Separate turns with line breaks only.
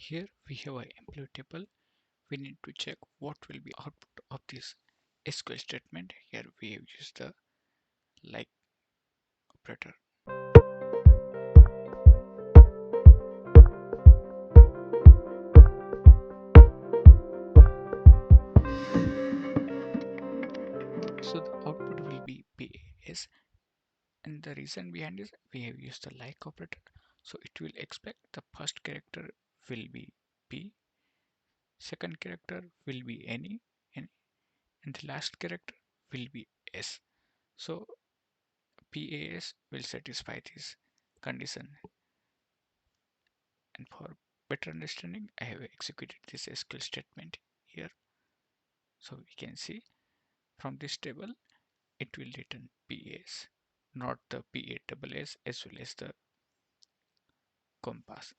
Here we have an employee table. We need to check what will be output of this SQL statement. Here we have used the like operator. So the output will be PAS, and the reason behind this, we have used the like operator. So it will expect the first character will be P, second character will be any, and the last character will be S. So PAS will satisfy this condition. And for better understanding, I have executed this SQL statement here. So we can see from this table, it will return PAS, not the PASS as well as the compass.